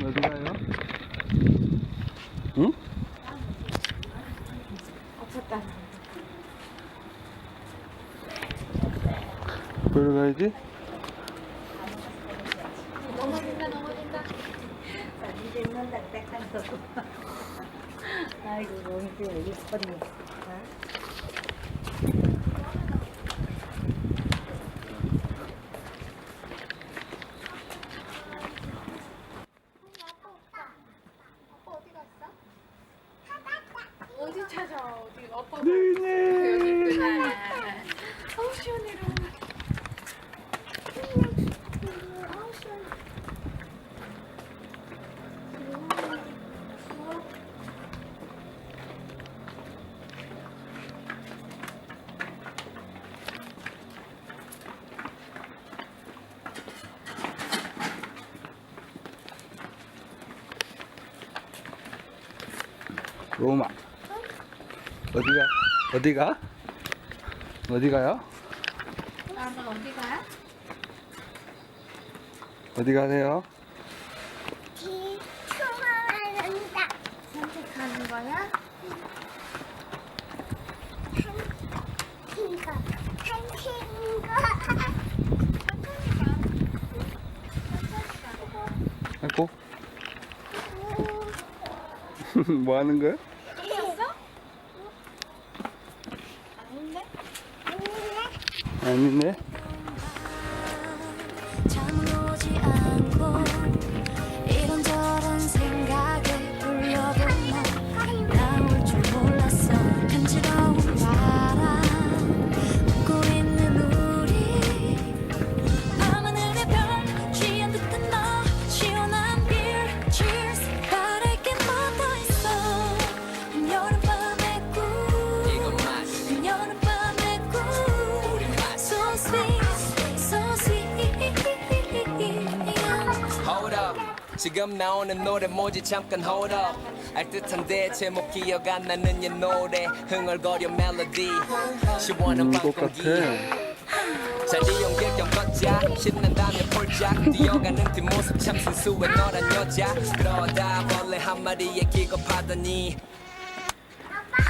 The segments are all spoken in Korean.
어디 가요? 응? 없었다. 보러 가야지? 넘어진다, 넘어진다. 이제 있는다, 빽빽 아이고, 용기 이쁘네. 어디 찾아? 어디 아빠 여기 있구나. 어우 시원해라. 어우 시원해. 로마 어디가? 어디가? 어디 가요? 나는 어디 가요? 어디 가세요? 기초만한다. 산책하는 거야? 핑거, 핑거. 아이고 뭐 하는 거야? 있었어? 아닌데? 아니네. 잠은 오지 않고 이런저런 생각에 불러보면 나올 줄 몰랐어. 간지러운 바람 웃고 있는 우리 밤하늘의 별 취한 듯한 너 시원한 beer cheers 바랄 게 뭐 더 있어. 한여름밤의 꿈 한여름밤의 꿈 So sweet so sweet. Hold up 지금 나오는 노래 뭐지 잠깐 hold up 알듯한데 제목 기억 안 나는 옛 노래 흥얼거려 멜로디 시원한 밤 공기 똑같아. 자리 연결경 걷자 신난다면 폴짝 뛰어가는 뒷모습 참 순수해 너란 여자 그러다 벌레 한 마리에 기겁하더니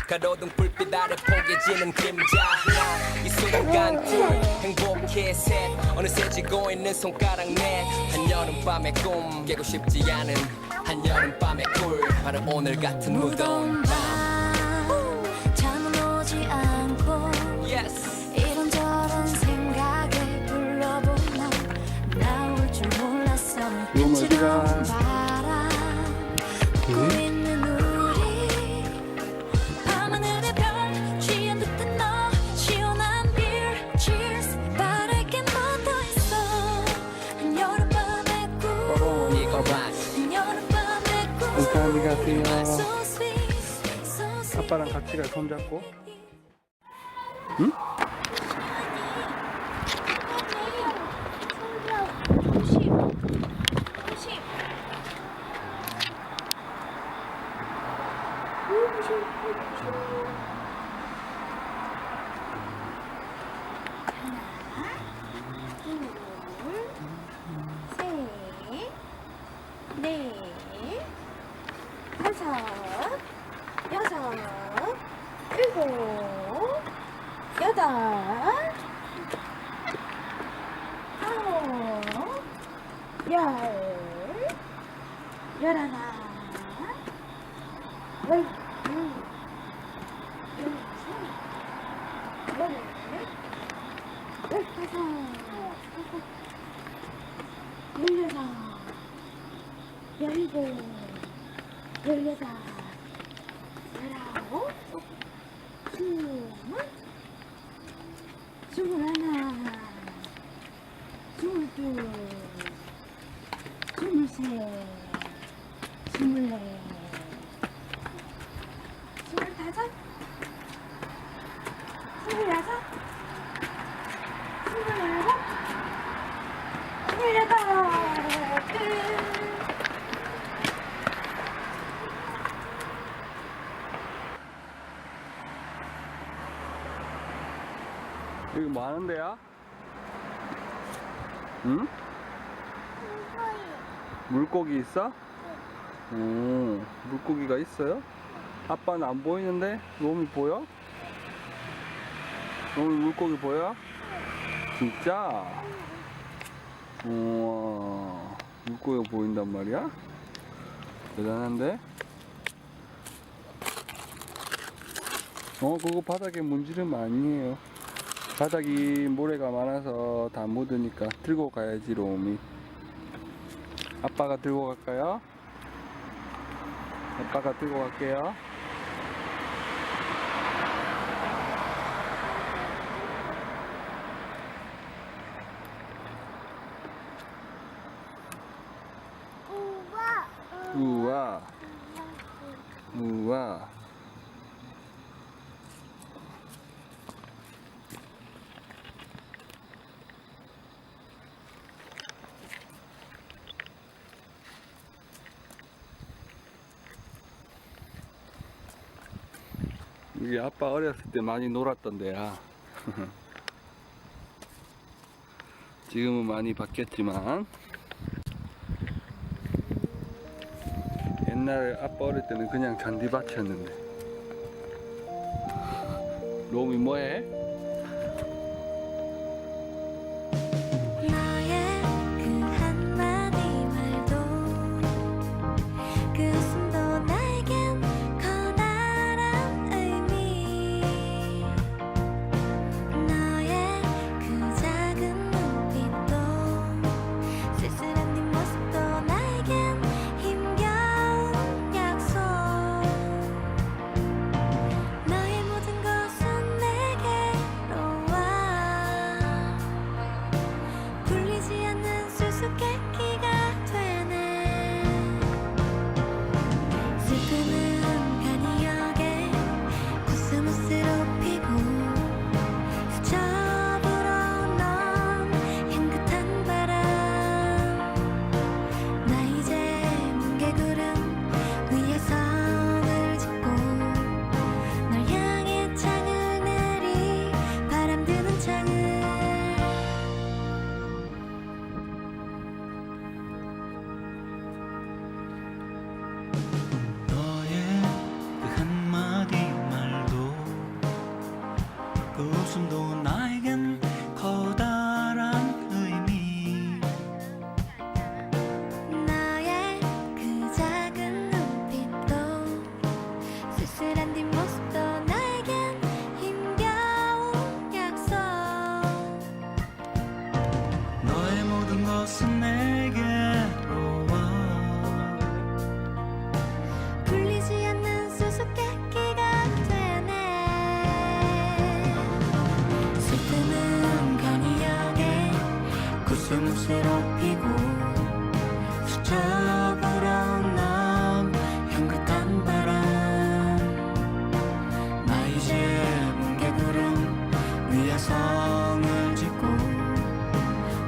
가로등 불빛 아래 포개지는 그림자 하나 이 순간 둘 행복해 셋 어느새 지고 있는 손가락 넷 한여름밤의 꿈 깨고 싶지 않은 한여름밤의 꿀 바로 오늘 같은 무더운 밤 잠은 오지 않고 yes. 이런저런 생각에 불러보면 나올 줄 몰랐어. 이건 어디가? 간지러운 바람 웃고 있는 우리 밤하늘의 별 취한 듯한 너 시원한 beer cheers 바랄 게 뭐 더 있어. 한여름밤의 꿈 이거 right. 한여름밤의 꿈 안녕히 가세요. So sweet so sweet. 아빠랑 같이 가 손잡고. 응? 넷, 다섯, 여섯, 일곱, 여덟, 아홉, 열, 열하나, 열, 열다섯, 열여섯, 열일곱, 열여덟, 열아홉, 스물, 스물하나, 스물둘, 스물셋, 스물넷, 스물다섯, 스물여섯, 스물일곱, 스물여덟, 끝. 여기 뭐 하는 데야? 응? 물고기 있어? 오, 물고기가 있어요? 아빠는 안 보이는데? 롬이 보여? 롬이 물고기 보여? 진짜? 우와, 물고기가 보인단 말이야? 대단한데? 그거 바닥에 문지르면 아니에요. 바닥이 모래가 많아서 다 묻으니까 들고 가야지, 롬이. 아빠가 들고 갈까요? 아빠가 들고 갈게요. 우와, 우와. 여기 아빠 어렸을 때 많이 놀았던 데야. 지금은 많이 바뀌었지만 옛날에 아빠 어릴 때는 그냥 잔디밭이었는데. 롬이 뭐해? 너의 그 한마디 말도 그 웃음도 나에겐 커다란 의미 너의 그 작은 눈빛도 쓸쓸한 뒷모습도 나에겐 힘겨운 약속 너의 모든 것은 내게로 와 풀리지 않는 수수께끼가 되네 슬픔은 간이역에 코스모스로 피고 스쳐 불어온 향긋한 바람 나 이제 뭉게구름 위에 성을 짓고 널 향해 창을 내리 바람 드는 창을 너의 그 한마디 말도 그 웃음도 나에겐 커다란 의미 너의 그 작은 눈빛도 쓸쓸한 뒷모습도 나에겐 힘겨운 약속 너의 모든 것은 내게로 와 풀리지 않는 수수께끼가 되네 슬픔은 간이역에 코스모스로 피고 스쳐 불어온 향긋한 바람 나 이제 뭉게구름 위에 성을 짓고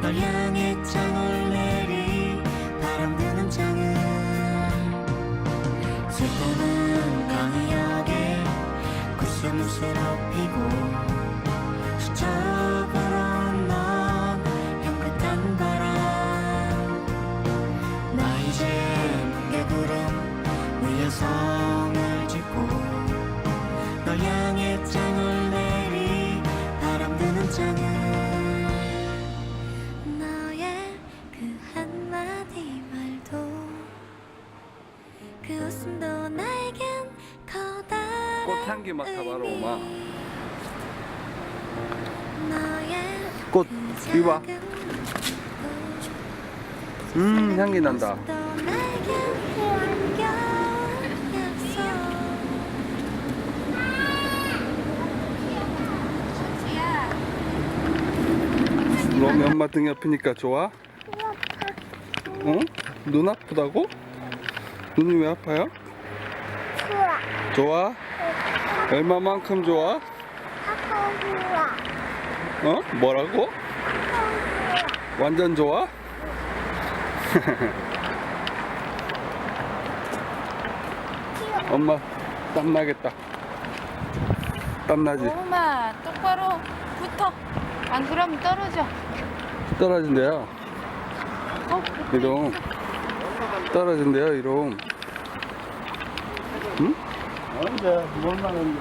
널 향해 창을 내리 바람 드는 창을 슬픔은 강이역에 코스모스로 피고 스쳐 불어온 향긋한 바람 나 이제 뭉게구름 위에 성을 짓고 널 향해 창을 내리 바람 드는 창을 너의 그 한마디 말도 그 웃음도 나에겐 커다란 꽃향기 맡아봐라, 롬아. 너의 꽃, 그 이리 봐. 작은 향기 난다. 모습도 나에겐 힘겨운 약속 수지야. 롬이 엄마 등 옆이니까 좋아? 어? 눈 아프다고? 눈이 왜 아파요? 좋아. 좋아? 얼마만큼 좋아? 아빠 좋아. 어? 뭐라고? 완전 좋아? 엄마 땀나겠다. 땀나지? 엄마 똑바로 붙어. 안 그러면 떨어져. 떨어진대요. 이놈 떨어진대요, 이놈. 응? 언제 뭘 말하는데?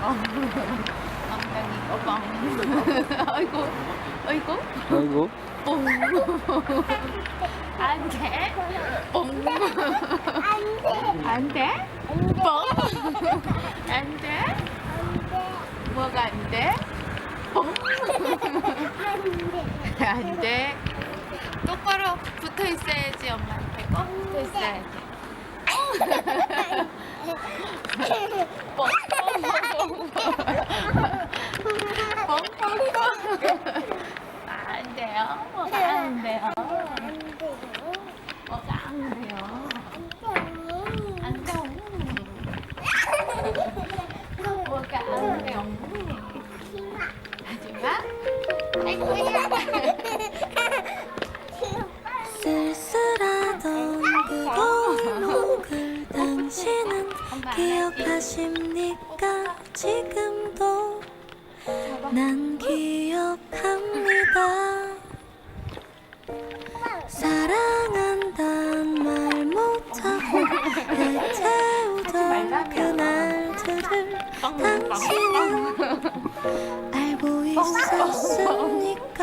엉덩이 뻥. 아이고, 아이고. 아이고. 뻥. 안 돼. 뻥. 안 돼? 뻥. 안 돼? 뭐가 안 돼? 뻥. 안 돼. 똑바로 붙어 있어야지 엄마한테 꼭 붙어 있어야지. 안 돼요. 뭐가 안 돼요. 뭐가 안 돼요. 안 돼요. 뭐가 안 돼요. 하지마. 아이고야. 쓸쓸하던 그거의 녹을 당신은 기억하십니까? 지금도 난 기억합니다. 사랑한단 말 못하고 해태우던 그날들을 당신은 알고 있었습니까?